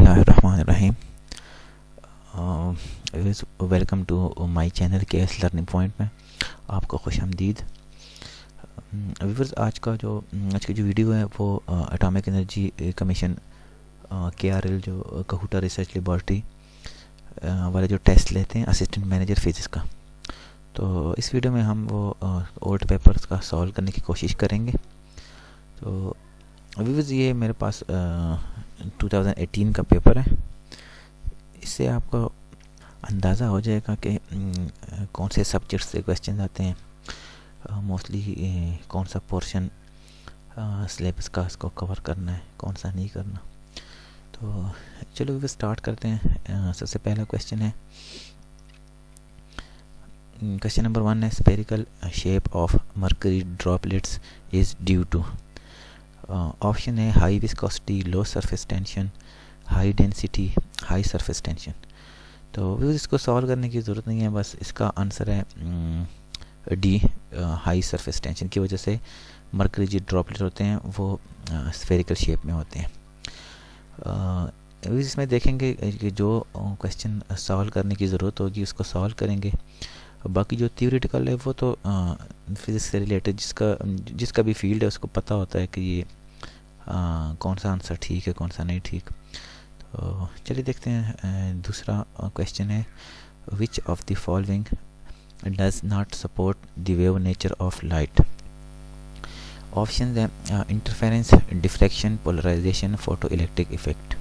बिस्मिल्लाहिर्रहमानिर्रहीम। Welcome to my channel KS learning point में आपको खुशामदीद। व्यूअर्स, आज की जो वीडियो है वो एटॉमिक एनर्जी कमीशन KRL जो कहूटा रिसर्च लेबॉर्ट्री वाले जो टेस्ट लेते हैं असिस्टेंट मैनेजर फिज़िक्स का, तो इस वीडियो में हम वो ओल्ड पेपर्स का सॉल्व करने की कोशिश करेंगे। तो व्यूअर्स, ये मेरे पास 2018 का पेपर है। इससे आपको अंदाज़ा हो जाएगा कि कौन से सब्जेक्ट्स से क्वेश्चन आते हैं, मोस्टली कौन सा पोर्शन सिलेबस का इसको कवर करना है, कौन सा नहीं करना। तो चलो वे स्टार्ट करते हैं। सबसे पहला क्वेश्चन है, क्वेश्चन नंबर 1 है, spherical shape of mercury droplets is due to. Option है high viscosity, low surface tension, high density, high surface tension. तो इसको सॉल्व करने की ज़रूरत नहीं है, बस इसका आंसर है डी, हाई सरफेस टेंशन की वजह से मर्करी जो ड्रॉपलेट होते हैं वो स्फेरिकल शेप में होते हैं। इसमें देखेंगे कि जो क्वेश्चन सॉल्व करने की ज़रूरत होगी उसको सॉल्व करेंगे। बाकी जो थियोरेटिकल है वो तो फिज़िक्स से रिलेटेड जिसका भी फील्ड है उसको पता होता है कि ये कौन सा आंसर ठीक है, कौन सा नहीं ठीक। तो चलिए देखते हैं। दूसरा क्वेश्चन है, which of the following does not support the wave nature of light. Option है interference, diffraction, polarization, photo electric effect.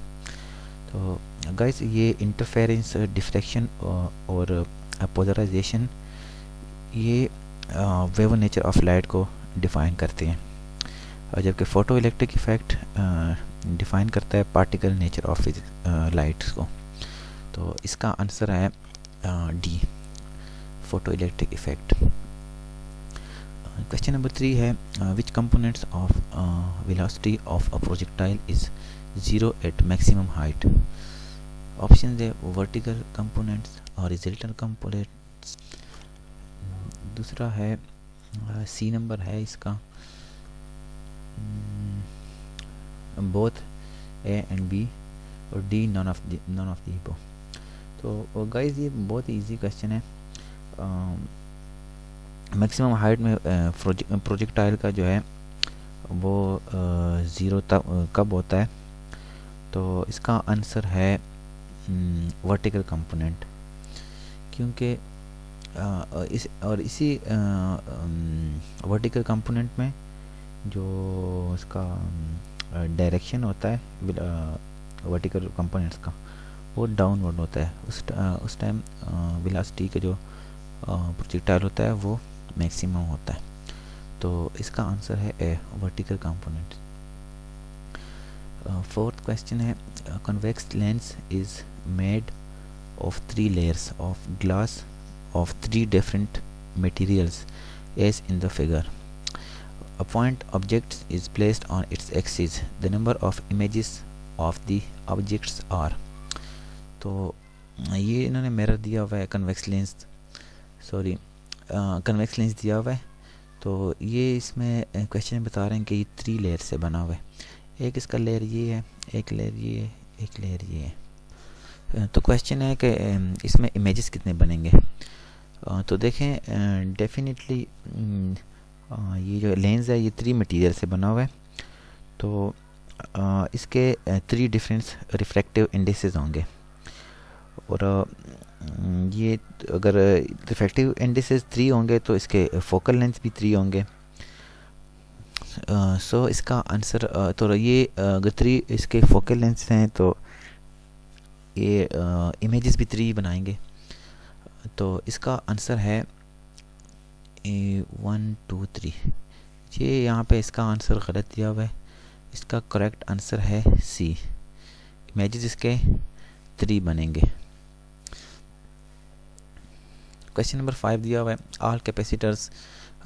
तो गाइस, ये इंटरफेरेंस, डिफ्रैक्शन और पोलराइजेशन ये वेव नेचर ऑफ लाइट को डिफ़ाइन करते हैं, और जबकि फ़ोटो इलेक्ट्रिक इफ़ेक्ट डिफ़ाइन करता है पार्टिकल नेचर ऑफ लाइट्स को। तो इसका आंसर है D, photo electric effect. Question number 3 है, which components of velocity of a projectile is 0 at maximum height. Option है वर्टिकल कंपोनेंट्स, हॉरिजॉन्टल कंपोनेंट्स। दूसरा है सी नंबर है इसका, बोथ ए एंड बी, और D none of the above. तो guys, ये बहुत ही इजी क्वेश्चन है। मैक्सिमम हाइट में प्रोजेक्टाइल का जो है वो 0 कब होता है, तो इसका आंसर है वर्टिकल कंपोनेंट, क्योंकि इसी वर्टिकल कंपोनेंट में जो इसका डायरेक्शन होता है वर्टिकल कंपोनेंट्स का वो डाउनवर्ड होता है। उस टाइम वेलोसिटी का जो प्रोजेक्टाइल होता है वो मैक्सिमम होता है। तो इसका आंसर है ए, वर्टिकल कंपोनेंट। फोर्थ क्वेश्चन है, convex lens is made of 3 layers of glass of 3 different materials as in the figure. A point object is placed on its axis. The number of images of the objects are. तो ये इन्होंने mirror दिया हुआ है, convex lens दिया हुआ है। तो ये इसमें क्वेश्चन बता रहे हैं कि ये 3 लेयर से बना हुआ है। एक इसका लेयर ये है, एक लेयर ये है, एक लेयर ये है। तो क्वेश्चन है कि इसमें इमेजेस कितने बनेंगे। तो देखें, डेफिनेटली ये जो लेंस है ये 3 मटेरियल से बना हुआ है। तो इसके 3 डिफरेंट रिफ्रैक्टिव इंडिसेस होंगे, और ये अगर रिफ्रैक्टिव इंडिसेस 3 होंगे तो इसके फोकल लेंथ भी 3 होंगे। सो इसका आंसर, तो ये अगर 3 इसके फोकल लेंथ हैं तो ये इमेजेस भी 3 बनाएंगे। तो इसका आंसर है 1 2 3। ये यहाँ पे इसका आंसर गलत दिया हुआ है, इसका करेक्ट आंसर है सी, इमेजेस इसके 3 बनेंगे। क्वेश्चन नंबर 5 दिया हुआ है, all capacitors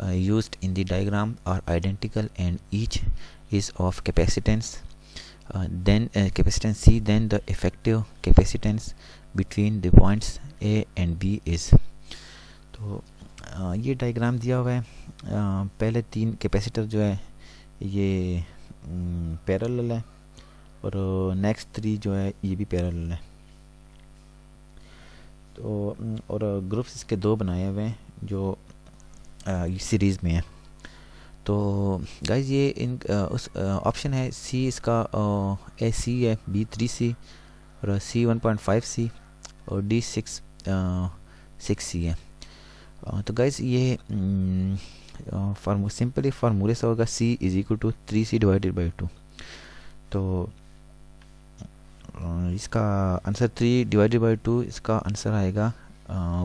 used in the diagram are identical and each is of capacitance then capacitance C, then the effective capacitance between the points A and B is। तो ये diagram दिया हुआ है। पहले 3 कैपेसिटर जो है ये पैरेलल है, और नेक्स्ट 3 जो है ये भी पैरेलल है। तो और ग्रुप्स इसके 2 बनाए हुए हैं जो इस सीरीज़ में है। तो गाइज ये उस ऑप्शन है सी, इसका ए सी है, बी 3C और सी 1.5C और डी 6C है। तो गाइज ये सिंपली फार्मूले से होगा C is equal to 3C divided by 2। तो इसका आंसर 3 डिवाइडेड बाई 2, इसका आंसर आएगा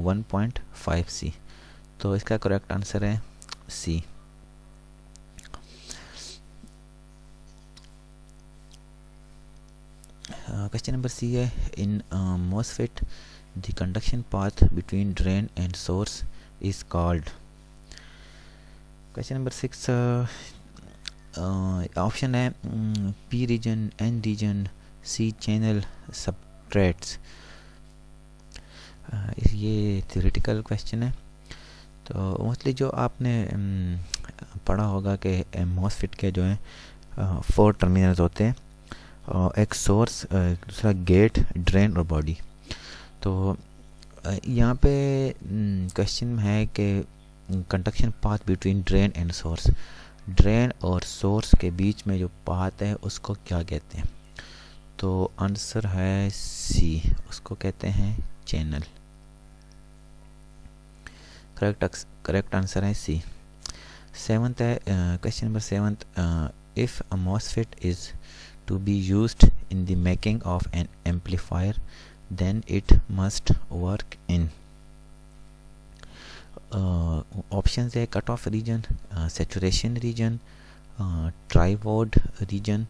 1.5C। तो इसका करेक्ट आंसर है सी। क्वेश्चन नंबर सी है, इन MOSFET the conduction path between drain and source is called. Question number 6 option है पी रीजन, एन रीजन, सी channel सबट्रैक्ट्स। ये थ्योरेटिकल क्वेश्चन है। तो मोस्टली जो आपने पढ़ा होगा कि MOSFET के जो है 4 टर्मिनल्स होते हैं, एक सोर्स, दूसरा गेट, ड्रेन और बॉडी। तो यहाँ पे क्वेश्चन है कि conduction path between drain and source, drain और सोर्स के बीच में जो पाथ है उसको क्या कहते हैं? तो आंसर है सी, उसको कहते हैं चैनल। करेक्ट आंसर है सी। 7th है question number 7th, if a MOSFET is to be used in the making of an amplifier, then it must work in options है cut off region, saturation region, triode region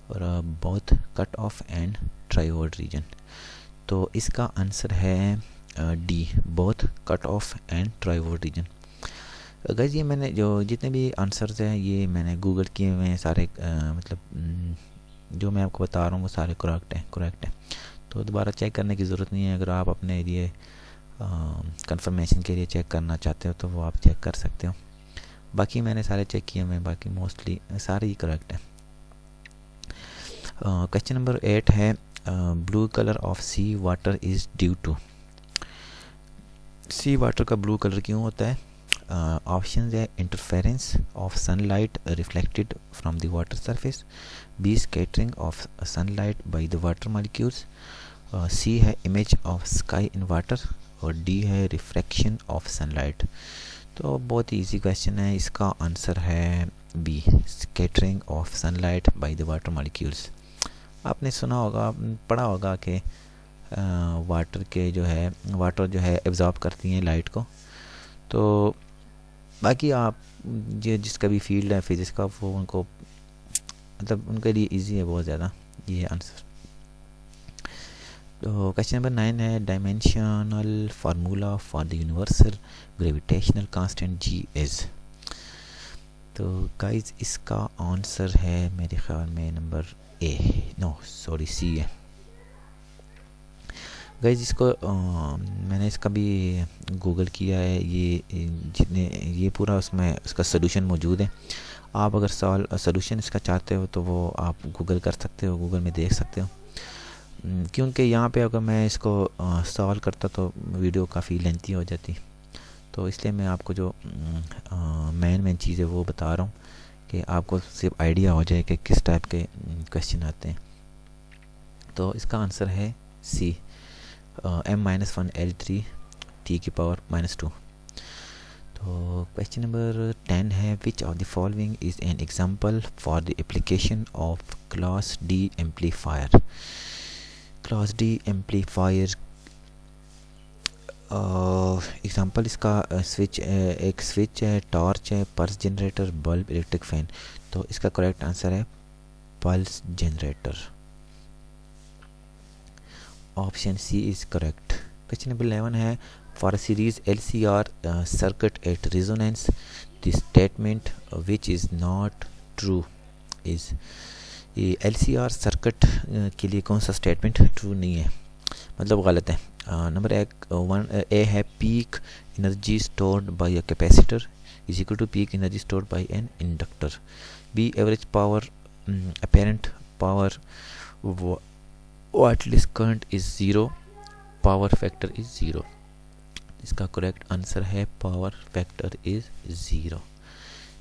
और both cut off and triode region. तो इसका answer है D, both cut off and triode region. Guys ये मैंने जो जितने भी आंसर्स हैं ये मैंने गूगल किए हुए हैं सारे, मतलब जो मैं आपको बता रहा हूँ वो सारे करेक्ट हैं। तो दोबारा चेक करने की ज़रूरत नहीं है। अगर आप अपने लिए कंफर्मेशन के लिए चेक करना चाहते हो तो वो आप चेक कर सकते हो। बाकी मैंने सारे चेक किए हुए हैं, बाकी मोस्टली सारे ही करेक्ट हैं। क्वेश्चन नंबर 8 है, blue colour of sea water is due to. Sea water का ब्लू कलर क्यों होता है? ऑप्शन है interference of sunlight reflected from the water surface, B scattering of sunlight by the water molecules, C है image of sky in water और D है refraction of sunlight. तो बहुत ही इजी क्वेश्चन है, इसका आंसर है B, scattering of sunlight by the water molecules. आपने सुना होगा, पढ़ा होगा कि वाटर जो है एब्जॉर्ब करती हैं लाइट को। तो बाकी आप जिसका भी फील्ड है फिजिक्स का, वो उनको मतलब उनके लिए इजी है बहुत ज़्यादा ये आंसर। तो क्वेश्चन नंबर 9 है, dimensional formula for the universal gravitational constant ji is. तो गाइज इसका आंसर है मेरे ख्याल में नंबर सी है। गाइज इसको मैंने इसका भी गूगल किया है, ये पूरा उसमें इसका सलूशन मौजूद है। आप अगर सलूशन इसका चाहते हो तो वो आप गूगल कर सकते हो, गूगल में देख सकते हो। क्योंकि यहाँ पे अगर मैं इसको सॉल्व करता तो वीडियो काफ़ी लेंथी हो जाती, तो इसलिए मैं आपको जो मेन चीज़ है वो बता रहा हूँ कि आपको सिर्फ आइडिया हो जाए कि किस टाइप के क्वेश्चन आते हैं। तो इसका आंसर है सी, m-1 L3 T⁻⁻²। तो क्वेश्चन नंबर 10 है, which of the following is an example for the application of class D amplifier. Class D amplifier example इसका एक स्विच है, टॉर्च है, pulse generator, bulb, electric fan. तो इसका correct answer है pulse generator, option C is correct. Question number 11 है, for a series LCR circuit at resonance the statement which is not true is. ये LCR circuit के लिए कौन सा statement true नहीं है, मतलब गलत है? नंबर 1 ए है, peak energy stored by a capacitor is equal to peak energy stored by an inductor. B, average power apparent power wattless current is 0, power factor is 0। इसका करेक्ट आंसर है power factor is 0।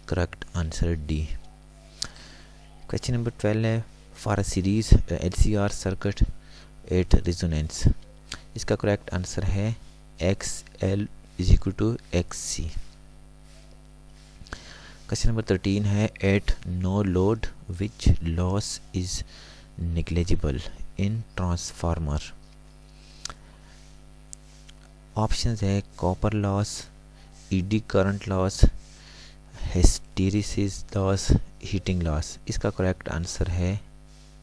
Correct answer D. Question number 12 है for a series LCR circuit at resonance. इसका correct answer है XL = XC। Question number 13 है at no load which loss is negligible in transformer. Options है copper loss, eddy current loss, hysteresis loss, heating loss. इसका correct answer है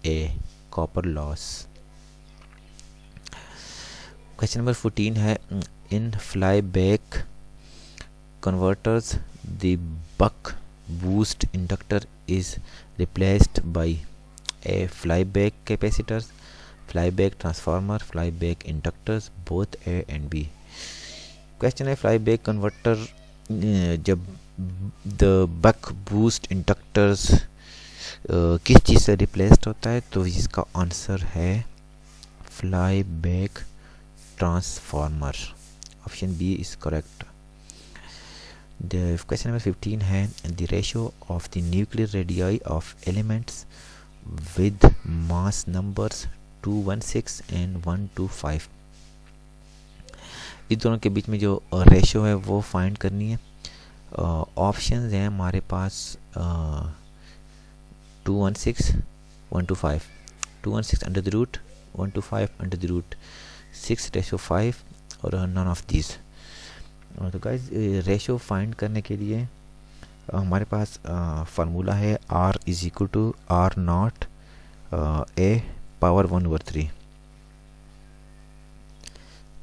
A, copper loss. Question number 14 है in flyback converters the buck boost inductor is replaced by a flyback capacitors, flyback transformer, flyback inductors, both A and B. Question है flyback converter जब the buck boost inductors किस चीज़ से replaced होता है, तो इसका answer है flyback transformer. Option B is correct. The question number 15 है the ratio of the nuclear radii of elements with mass numbers 216 and 125। इस दोनों के बीच में जो रेशियो है वो फाइंड करनी है। ऑप्शंस हैं हमारे पास 216, 125, 216 under the root, 125 under the root 6/5 और नन ऑफ दिस। तो गाइस रेशियो फाइंड करने के लिए हमारे पास फार्मूला है R = R0 A⁻1/3।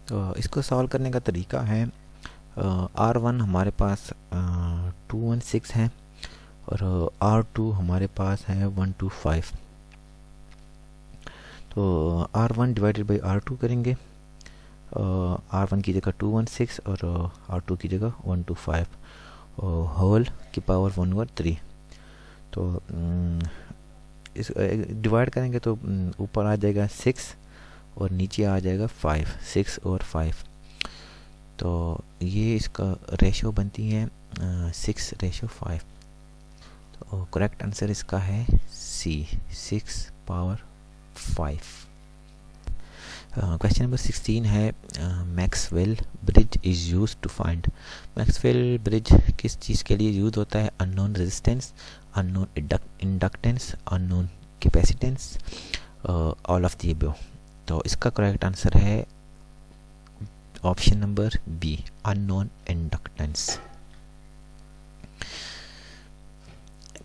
तो इसको सॉल्व करने का तरीका है R1 हमारे पास 216 है और R2 हमारे पास है 125। तो R1 डिवाइडेड बाई R2 करेंगे। R1 की जगह 216 और R2 की जगह 125 होल की पावर 1/3। तो इस डिवाइड करेंगे तो ऊपर आ जाएगा 6 और नीचे आ जाएगा 5, 6 और 5। तो ये इसका रेशो बनती है 6/5। तो करेक्ट आंसर इसका है सी, 6/5। क्वेश्चन नंबर 16 है Maxwell bridge is use to find. Maxwell bridge किस चीज़ के लिए यूज होता है? Unknown resistance, unknown inductance, unknown capacitance, all of the above. तो इसका करेक्ट आंसर है option number B, unknown inductance.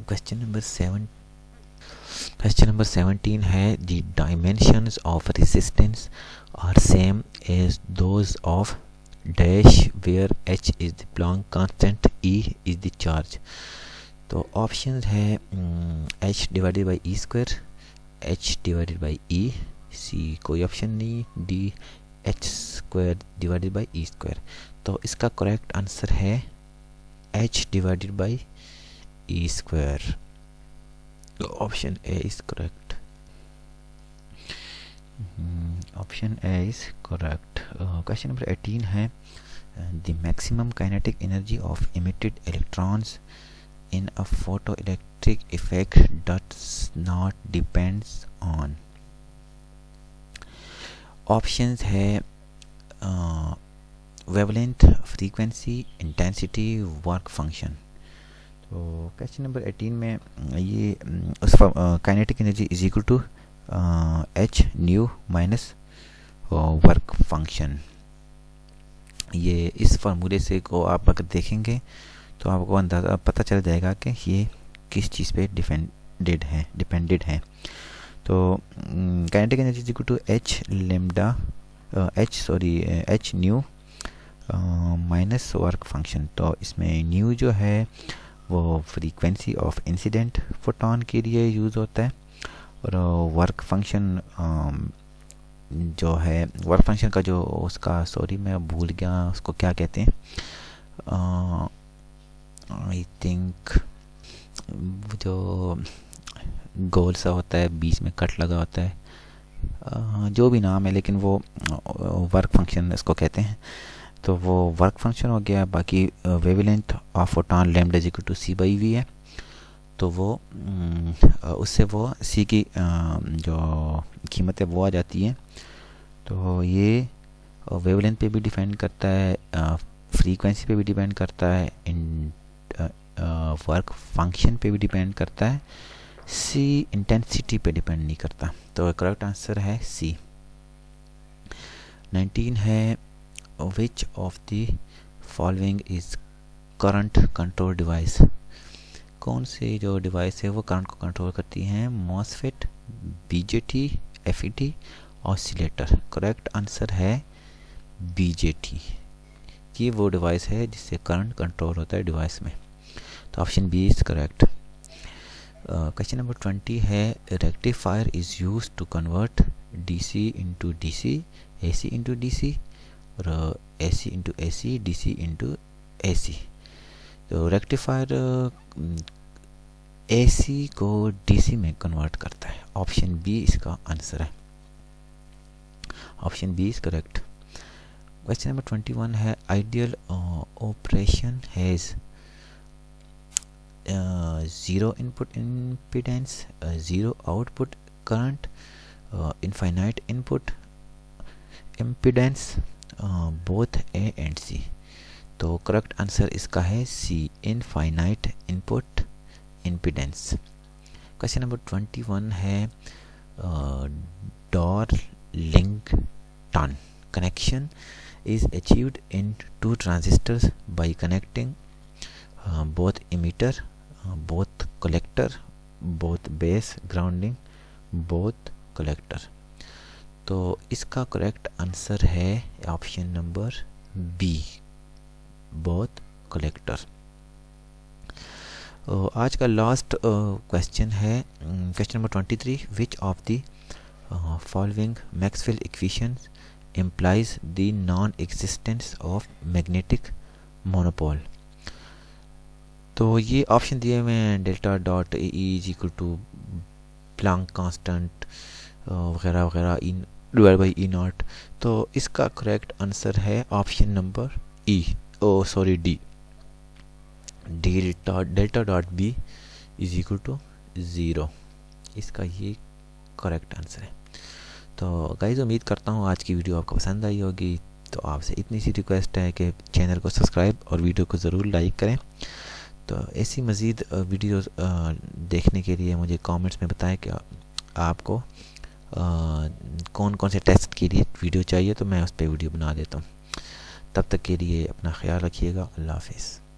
Question number 17 है the dimensions of resistance are same as those of dash where h is the Planck constant, e is the charge. तो option है h/e², h/e, सी कोई option नहीं, D h²/e²। तो इसका correct answer है h/e²। Option A is correct. Option A is correct. Question number 18 है the maximum kinetic energy of emitted electrons in a photoelectric effect does not depends on। Options है wavelength, frequency, intensity, work function. तो question number 18 में ये उस kinetic energy is equal to h nu minus work function. ये इस फार्मूले से को आप अगर देखेंगे तो आपको अंदाज़ा पता चल जाएगा कि ये किस चीज़ पे डिपेंडेड है। तो kinetic energy is equal to h nu minus work function. तो इसमें न्यू जो है वो फ्रीक्वेंसी ऑफ इंसिडेंट फोटोन के लिए यूज़ होता है और वर्क फंक्शन जो है, वर्क फंक्शन का जो उसका मैं भूल गया उसको क्या कहते हैं। आई थिंक जो गोल सा होता है, बीच में कट लगा होता है, जो भी नाम है, लेकिन वो वर्क फंक्शन इसको कहते हैं। तो वो वर्क फंक्शन हो गया। बाकी wavelength of photon lambda is equal to C by V है, तो वो उससे वो सी की जो कीमत है वो आ जाती है। तो ये वेवलेंथ पे भी डिपेंड करता है, फ्रीक्वेंसी पे भी डिपेंड करता है, वर्क फंक्शन पे भी डिपेंड करता है, सी इंटेंसिटी पे डिपेंड नहीं करता। तो करेक्ट आंसर है सी। 19 है which of the following is current control device. कौन से जो डिवाइस है वो करंट को कंट्रोल करती हैं? MOSFET, BJT, FET, oscillator. Correct answer है बीजेटी। ये वो डिवाइस है जिससे करंट कंट्रोल होता है डिवाइस में। तो option B is correct. Question number 20 है rectifier is use to convert DC into DC, AC into DC और AC into AC, DC into AC. तो रेक्टिफायर एसी को डीसी में कन्वर्ट करता है। ऑप्शन बी इसका आंसर है। Option B is correct. Question number 21 है ideal operation has zero input impedance, zero output current, infinite input impedance, both A and C। तो correct answer इसका है C, infinite input impedance. Question number 21 है Darlington connection is achieved in two transistors by connecting both emitter, both collector, both base grounding, both collector। तो इसका correct answer है option number B, both collector. आज का last question है question number 23, which of the following Maxwell equations implies the non-existence of magnetic monopole। तो ये option दिए हुए हैं delta dot A is equal to Planck constant वगैरह वगैरह in divide by E naught. तो इसका करेक्ट आंसर है option number E, D, delta dot B is equal to 0। इसका ये करेक्ट आंसर है। तो गाइस उम्मीद करता हूँ आज की वीडियो आपको पसंद आई होगी। तो आपसे इतनी सी रिक्वेस्ट है कि चैनल को सब्सक्राइब और वीडियो को ज़रूर लाइक करें। तो ऐसी मज़ीद वीडियोस देखने के लिए मुझे कमेंट्स में बताएं कि आपको कौन कौन से टेस्ट के लिए वीडियो चाहिए, तो मैं उस पर वीडियो बना देता हूँ। तब तक के लिए अपना ख्याल रखिएगा। अल्लाह हाफिज़।